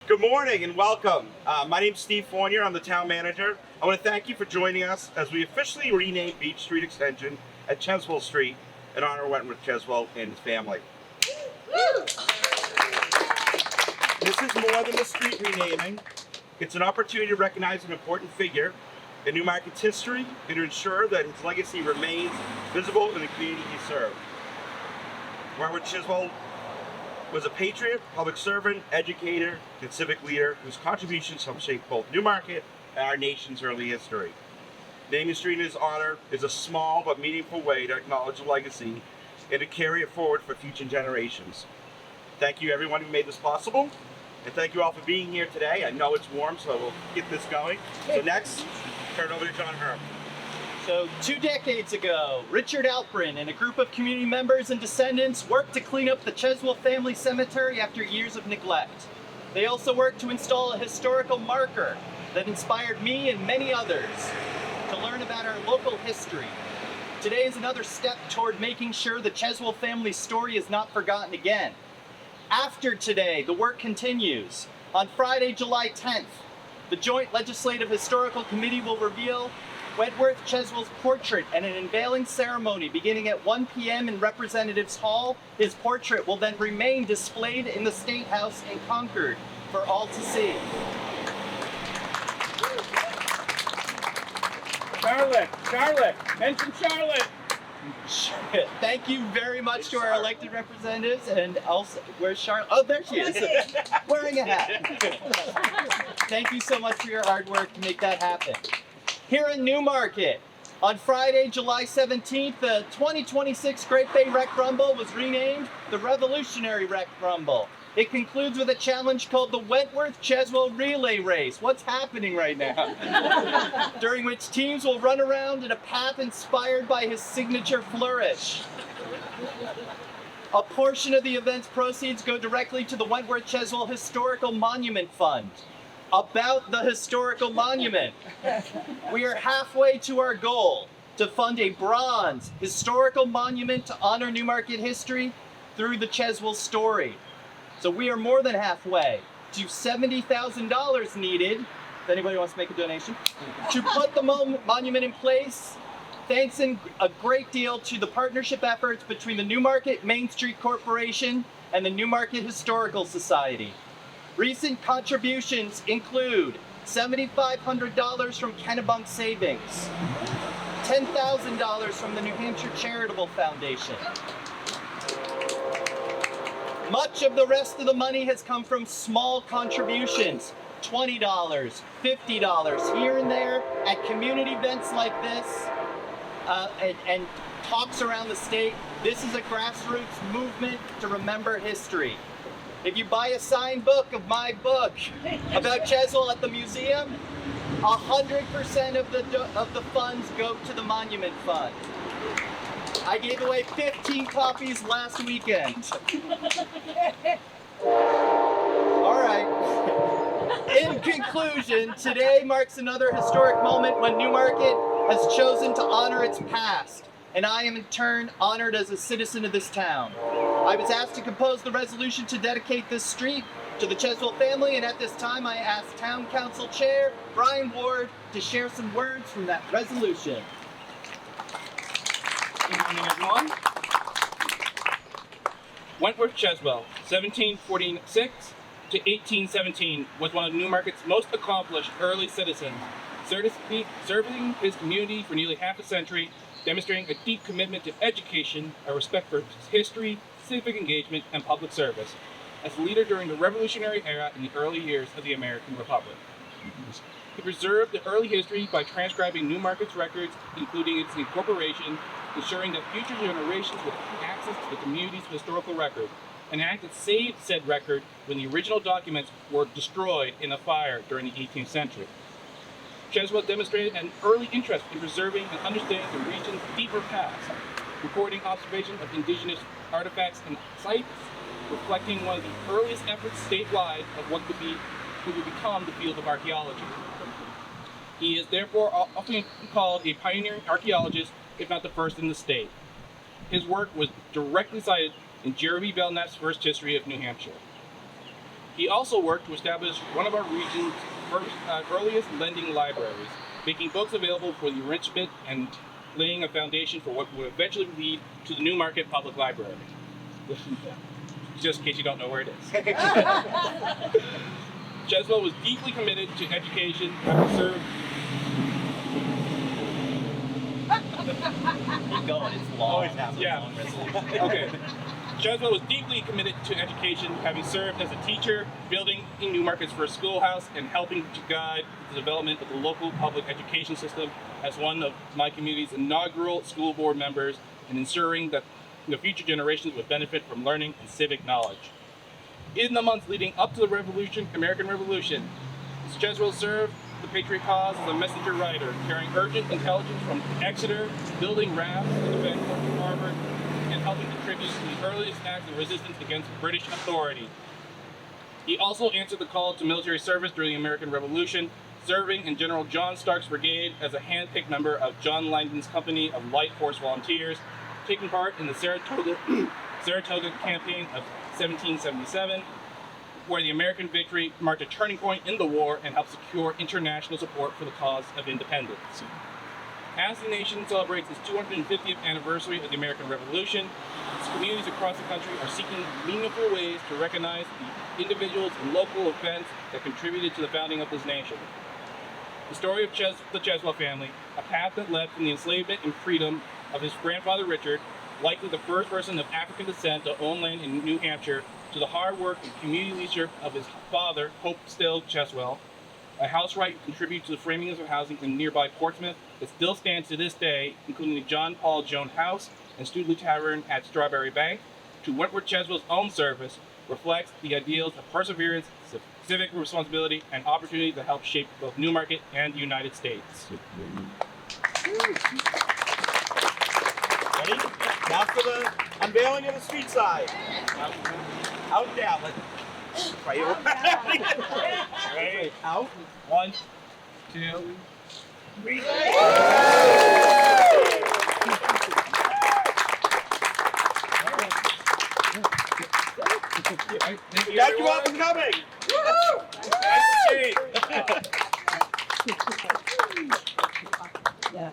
Good morning and welcome. My name's Steve Fournier. I'm the town manager. I want to thank you for joining us as we officially rename Beach Street Extension at Cheswill Street in honor of Wentworth Cheswill and his family. This is more than a street renaming. It's an opportunity to recognize an important figure in Newmarket's history and to ensure that his legacy remains visible in the community he served. Wentworth Cheswill was a patriot, public servant, educator, and civic leader whose contributions helped shape both Newmarket and our nation's early history. Naming a street in his honor is a small but meaningful way to acknowledge the legacy and to carry it forward for future generations. Thank you everyone who made this possible, and thank you all for being here today. I know it's warm, so we'll get this going. So next, turn it over to John Herm. So 2 decades ago, Richard Alprin and a group of community members and descendants worked to clean up the Cheswill family cemetery after years of neglect. They also worked to install a historical marker that inspired me and many others to learn about our local history. Today is another step toward making sure the Cheswill family story is not forgotten again. After today, the work continues. On Friday, July 10th, the Joint Legislative Historical Committee will reveal Wentworth Cheswill's portrait and an unveiling ceremony beginning at 1 p.m. in Representatives Hall. His portrait will then remain displayed in the State House in Concord for all to see. Charlotte, mention Charlotte. Thank you very much to our elected representatives, and also, where's Charlotte? Oh, there she is, wearing a hat. Thank you so much for your hard work to make that happen. Here in Newmarket, on Friday, July 17th, the 2026 Great Bay Rec Rumble was renamed the Revolutionary Rec Rumble. It concludes with a challenge called the Wentworth Cheswill Relay Race. What's happening right now? During which teams will run around in a path inspired by his signature flourish. A portion of the event's proceeds go directly to the Wentworth Cheswill Historical Monument Fund. About the historical monument, we are halfway to our goal to fund a bronze historical monument to honor Newmarket history through the Cheswill story. So we are more than halfway to $70,000 needed, if anybody wants to make a donation, to put the monument in place. Thanks in a great deal to the partnership efforts between the Newmarket Main Street Corporation and the Newmarket Historical Society. Recent contributions include $7,500 from Kennebunk Savings, $10,000 from the New Hampshire Charitable Foundation. Much of the rest of the money has come from small contributions, $20, $50, here and there, at community events like this, and talks around the state. This is a grassroots movement to remember history. If you buy a signed book of my book about Cheswill at the museum, 100% of the funds go to the Monument Fund. I gave away 15 copies last weekend. All right. In conclusion, today marks another historic moment when Newmarket has chosen to honor its past, and I am in turn honored as a citizen of this town. I was asked to compose the resolution to dedicate this street to the Cheswill family, and at this time I ask Town Council Chair Brian Ward to share some words from that resolution. Good morning, everyone. Wentworth Cheswill, 1746 to 1817, was one of Newmarket's most accomplished early citizens, serving his community for nearly half a century, demonstrating a deep commitment to education, a respect for history, civic engagement, and public service, as a leader during the Revolutionary era in the early years of the American Republic. He preserved the early history by transcribing Newmarket's records, including its incorporation, ensuring that future generations would have access to the community's historical record, an act that saved said record when the original documents were destroyed in a fire during the 18th century. Cheswill demonstrated an early interest in preserving and understanding the region's deeper past, recording observations of indigenous artifacts and sites, reflecting one of the earliest efforts statewide of what would become the field of archaeology. He is therefore often called a pioneering archaeologist, if not the first in the state. His work was directly cited in Jeremy Belknap's First History of New Hampshire. He also worked to establish one of our region's earliest lending libraries, making books available for the enrichment and laying a foundation for what would eventually lead to the Newmarket Public Library. Just in case you don't know where it is. Cheswill was deeply committed to education, having served. Keep going, it's long. Oh, yeah. Long resolution. Okay. Cheswill was deeply committed to education, having served as a teacher, building in Newmarket's first schoolhouse, and helping to guide the development of the local public education system as one of my community's inaugural school board members, and ensuring that the future generations would benefit from learning and civic knowledge. In the months leading up to the American Revolution, Cheswill served the patriot cause as a messenger writer, carrying urgent intelligence from Exeter, building rafts to defend Harvard, and helping contribute to the earliest acts of resistance against British authority. He also answered the call to military service during the American Revolution, serving in General John Stark's brigade as a hand-picked member of John Langdon's company of Light Horse Volunteers, taking part in the Saratoga campaign of 1777, where the American victory marked a turning point in the war and helped secure international support for the cause of independence. As the nation celebrates its 250th anniversary of the American Revolution, its communities across the country are seeking meaningful ways to recognize the individuals and local events that contributed to the founding of this nation. The story of the Cheswill family, a path that led from the enslavement and freedom of his grandfather Richard, likely the first person of African descent to own land in New Hampshire, to the hard work and community leadership of his father, Hope Still Cheswill, a housewright who contributed to the framing of housing in nearby Portsmouth that still stands to this day, including the John Paul Joan House and Studley Tavern at Strawberry Bank, to Wentworth Cheswill's own service, reflects the ideals of perseverance, civic responsibility, and opportunity that help shape both Newmarket and the United States. Ready? Now for the unveiling of the street side. Out and down. Right here. Right. Out. 1, 2, 3. Thank you all for coming. Yeah.